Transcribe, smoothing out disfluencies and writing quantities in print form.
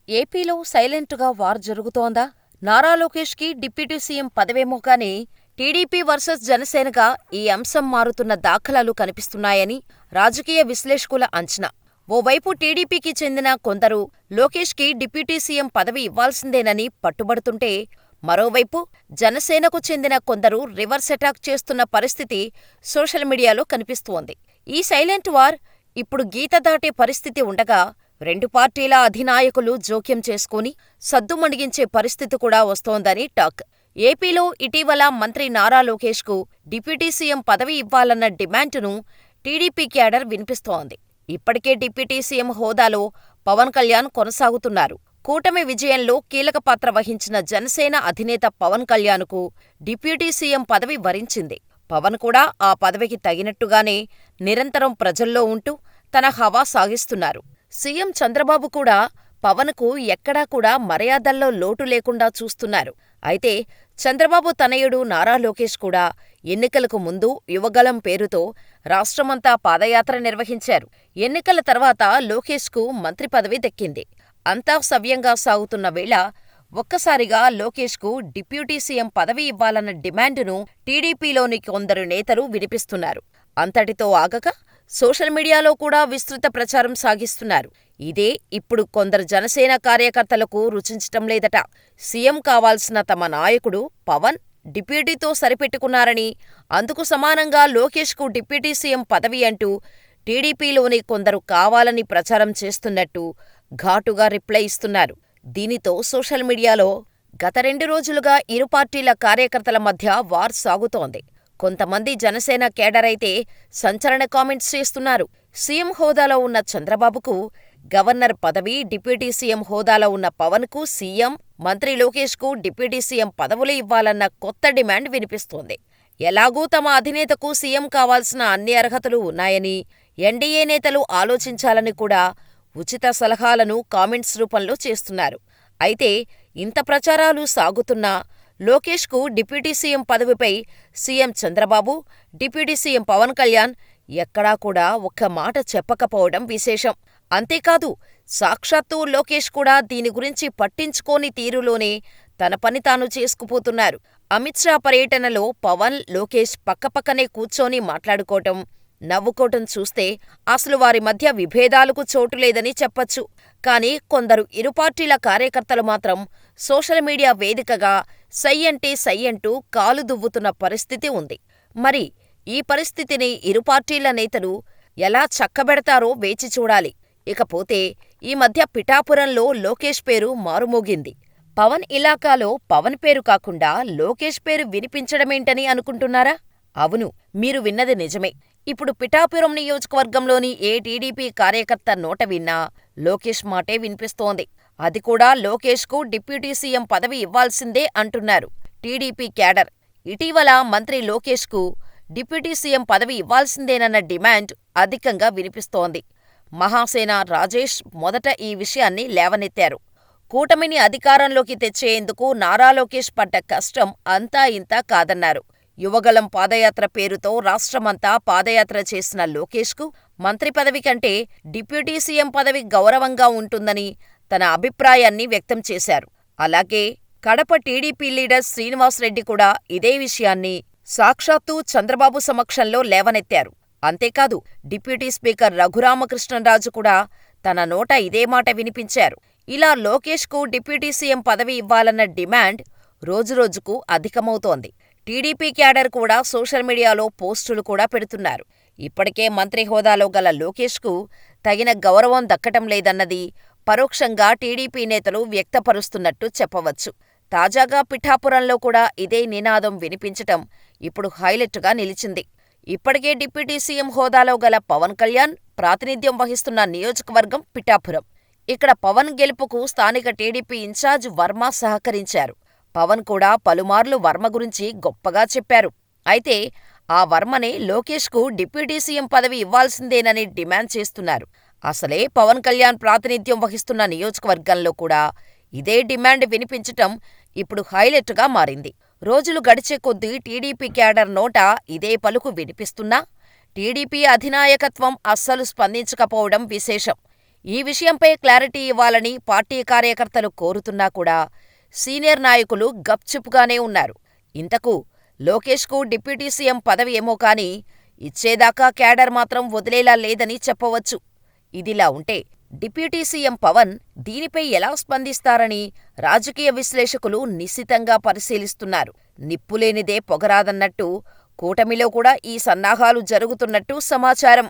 ఏపీలో సైలెంటుగా వార్ జరుగుతోందా? నారా లోకేష్కి deputy CM పదవేమో కానీ టీడీపీ వర్సెస్ జనసేనగా ఈ అంశం మారుతున్న దాఖలాలు కనిపిస్తున్నాయని రాజకీయ విశ్లేషకుల అంచనా. ఓవైపు టీడీపీకి చెందిన కొందరు లోకేష్కి డిప్యూటీ సీఎం పదవి ఇవ్వాల్సిందేనని పట్టుబడుతుంటే, మరోవైపు జనసేనకు చెందిన కొందరు రివర్స్ అటాక్ చేస్తున్న పరిస్థితి సోషల్ మీడియాలో కనిపిస్తోంది. ఈ సైలెంట్ వార్ ఇప్పుడు గీత దాటే పరిస్థితి ఉండగా, రెండు పార్టీల అధినాయకులు జోక్యం చేసుకుని సద్దుమణిగించే పరిస్థితి కూడా వస్తోందని టాక్. ఏపీలో ఇటీవల మంత్రి నారా లోకేష్కు డిప్యూటీ సీఎం పదవి ఇవ్వాలన్న డిమాండును టీడీపీ క్యాడర్ వినిపిస్తోంది. ఇప్పటికే డిప్యూటీ సీఎం హోదాలో పవన్ కళ్యాణ్ కొనసాగుతున్నారు. కూటమి విజయంలో కీలక పాత్ర వహించిన జనసేన అధినేత పవన్ కళ్యాణ్కు డిప్యూటీ సీఎం పదవి వరించింది. పవన్ కూడా ఆ పదవికి తగినట్టుగానే నిరంతరం ప్రజల్లో ఉంటూ తన హవా సాగిస్తున్నారు. సీఎం చంద్రబాబు కూడా పవన్కు ఎక్కడా కూడా మర్యాదల్లో లోటు లేకుండా చూస్తున్నారు. అయితే చంద్రబాబు తనయుడు నారా లోకేష్ కూడా ఎన్నికలకు ముందు యువగళం పేరుతో రాష్ట్రమంతా పాదయాత్ర నిర్వహించారు. ఎన్నికల తర్వాత లోకేష్కు మంత్రి పదవి దక్కింది. అంతా సవ్యంగా సాగుతున్న వేళ ఒక్కసారిగా లోకేష్కు డిప్యూటీ సీఎం పదవి ఇవ్వాలన్న డిమాండును టీడీపీలోని కొందరు నేతలు వినిపిస్తున్నారు. అంతటితో ఆగక సోషల్ మీడియాలో కూడా విస్తృత ప్రచారం సాగిస్తున్నారు. ఇదే ఇప్పుడు కొందరు జనసేన కార్యకర్తలకు రుచించటం లేదట. సీఎం కావాల్సిన తమ నాయకుడు పవన్ డిప్యూటీతో సరిపెట్టుకున్నారని, అందుకు సమానంగా లోకేష్కు డిప్యూటీ సీఎం పదవి అంటూ టీడీపీలోని కొందరు కావాలని ప్రచారం చేస్తున్నట్టు ఘాటుగా రిప్లై ఇస్తున్నారు. దీనితో సోషల్ మీడియాలో గత 2 రోజులుగా ఇరు పార్టీల కార్యకర్తల మధ్య వార్ సాగుతోంది. కొంతమంది జనసేన కేడరైతే సంచలన కామెంట్స్ చేస్తున్నారు. సీఎం హోదాలో ఉన్న చంద్రబాబుకు గవర్నర్ పదవి, డిప్యూటీ సీఎం హోదాలో ఉన్న పవన్కు సీఎం, మంత్రి లోకేష్కు డిప్యూటీ సీఎం పదవులు ఇవ్వాలన్న కొత్త డిమాండ్ వినిపిస్తోంది. ఎలాగూ తమ అధినేతకు సీఎం కావాల్సిన అన్ని అర్హతలు ఉన్నాయని, ఎన్డీఏ నేతలు ఆలోచించాలని కూడా ఉచిత సలహాలను కామెంట్స్ రూపంలో చేస్తున్నారు. అయితే ఇంత ప్రచారాలు సాగుతున్నా లోకేష్కు డిప్యూటీ సీఎం పదవిపై CM Chandrababu, deputy CM Pawan Kalyan ఎక్కడా కూడా ఒక్క మాట చెప్పకపోవడం విశేషం. అంతేకాదు, సాక్షాత్తూ లోకేష్ కూడా దీని గురించి పట్టించుకోని తీరులోనే తన పని తాను చేసుకుపోతున్నారు. అమిత్ షా పర్యటనలో పవన్, లోకేష్ పక్కపక్కనే కూర్చొని మాట్లాడుకోవటం, నవ్వుకోవటం చూస్తే అసలు వారి మధ్య విభేదాలకు చోటులేదని చెప్పొచ్చు. కానీ కొందరు ఇరు పార్టీల కార్యకర్తలు మాత్రం సోషల్ మీడియా వేదికగా సై అంటే సై అంటూ కాలు దువ్వుతున్న పరిస్థితి ఉంది. మరి ఈ పరిస్థితిని ఇరు పార్టీల నేతలు ఎలా చక్కబెడతారో వేచి చూడాలి. ఇకపోతే ఈ మధ్య పిఠాపురంలో లోకేష్ పేరు మారుమోగింది. పవన్ ఇలాకాలో పవన్ పేరు కాకుండా లోకేష్ పేరు వినిపించడమేంటని అనుకుంటున్నారా? అవును, మీరు విన్నది నిజమే. ఇప్పుడు పిఠాపురం నియోజకవర్గంలోని ఏ టీడీపీ కార్యకర్త నోట విన్నా లోకేష్ మాటే వినిపిస్తోంది. అది కూడా లోకేష్కు డిప్యూటీ సీఎం పదవి ఇవ్వాల్సిందే అంటున్నారు టీడీపీ క్యాడర్. ఇటీవల మంత్రి లోకేష్కు డిప్యూటీ సీఎం పదవి ఇవ్వాల్సిందేనన్న డిమాండ్ అధికంగా వినిపిస్తోంది. మహాసేన రాజేష్ మొదట ఈ విషయాన్ని లేవనెత్తారు. కూటమిని అధికారంలోకి తెచ్చేందుకు నారా లోకేష్ పడ్డ కష్టం అంతా ఇంతా కాదన్నారు. యువగళం పాదయాత్ర పేరుతో రాష్ట్రమంతా పాదయాత్ర చేసిన లోకేష్కు మంత్రి పదవి కంటే డిప్యూటీ సీఎం పదవి గౌరవంగా ఉంటుందని తన అభిప్రాయాన్ని వ్యక్తం చేశారు. అలాగే కడప టీడీపీ లీడర్ శ్రీనివాస్రెడ్డి కూడా ఇదే విషయాన్ని సాక్షాత్తూ చంద్రబాబు సమక్షంలో లేవనెత్తారు. అంతేకాదు, డిప్యూటీ స్పీకర్ రఘురామకృష్ణంరాజు కూడా తన నోట ఇదే మాట వినిపించారు. ఇలా లోకేష్కు డిప్యూటీ సీఎం పదవి ఇవ్వాలన్న డిమాండ్ రోజురోజుకు అధికమవుతోంది. టీడీపీ క్యాడర్ కూడా సోషల్ మీడియాలో పోస్టులు కూడా పెడుతున్నారు. ఇప్పటికే మంత్రి హోదాలో గల లోకేష్కు తగిన గౌరవం దక్కటం లేదన్నది పరోక్షంగా టీడీపీ నేతలు వ్యక్తపరుస్తున్నట్టు చెప్పవచ్చు. తాజాగా పిఠాపురంలో కూడా ఇదే నినాదం వినిపించటం ఇప్పుడు హైలైట్గా నిలిచింది. ఇప్పటికే డిప్యూటీ సీఎం హోదాలో గల పవన్ కళ్యాణ్ ప్రాతినిధ్యం వహిస్తున్న నియోజకవర్గం పిఠాపురం. ఇక్కడ పవన్ గెలుపుకు స్థానిక టీడీపీ ఇన్ఛార్జ్ వర్మ సహకరించారు. పవన్ కూడా పలుమార్లు వర్మ గురించి గొప్పగా చెప్పారు. అయితే ఆ వర్మనే లోకేష్కు డిప్యూటీ సీఎం పదవి ఇవ్వాల్సిందేనని డిమాండ్ చేస్తున్నారు. అసలే పవన్ కళ్యాణ్ ప్రాతినిధ్యం వహిస్తున్న నియోజకవర్గంలో కూడా ఇదే డిమాండ్ వినిపించటం ఇప్పుడు హైలైట్గా మారింది. రోజులు గడిచే కొద్దీ టీడీపీ క్యాడర్ నోట ఇదే పలుకు వినిపిస్తున్నా టీడీపీ అధినాయకత్వం అస్సలు స్పందించకపోవడం విశేషం. ఈ విషయంపై క్లారిటీ ఇవ్వాలని పార్టీ కార్యకర్తలు కోరుతున్నా కూడా సీనియర్ నాయకులు గప్చుప్గానే ఉన్నారు. ఇంతకు లోకేష్కు డిప్యూటీ సీఎం పదవి ఏమో కానీ ఇచ్చేదాకా క్యాడర్ మాత్రం వదిలేలా లేదని చెప్పవచ్చు. ఇదిలా ఉంటే డిప్యూటీ సీఎం పవన్ దీనిపై ఎలా స్పందిస్తారని రాజకీయ విశ్లేషకులు నిశితంగా పరిశీలిస్తున్నారు. నిప్పులేనిదే పొగరాదన్నట్టు కూటమిలో కూడా ఈ సన్నాహాలు జరుగుతున్నట్టు సమాచారం.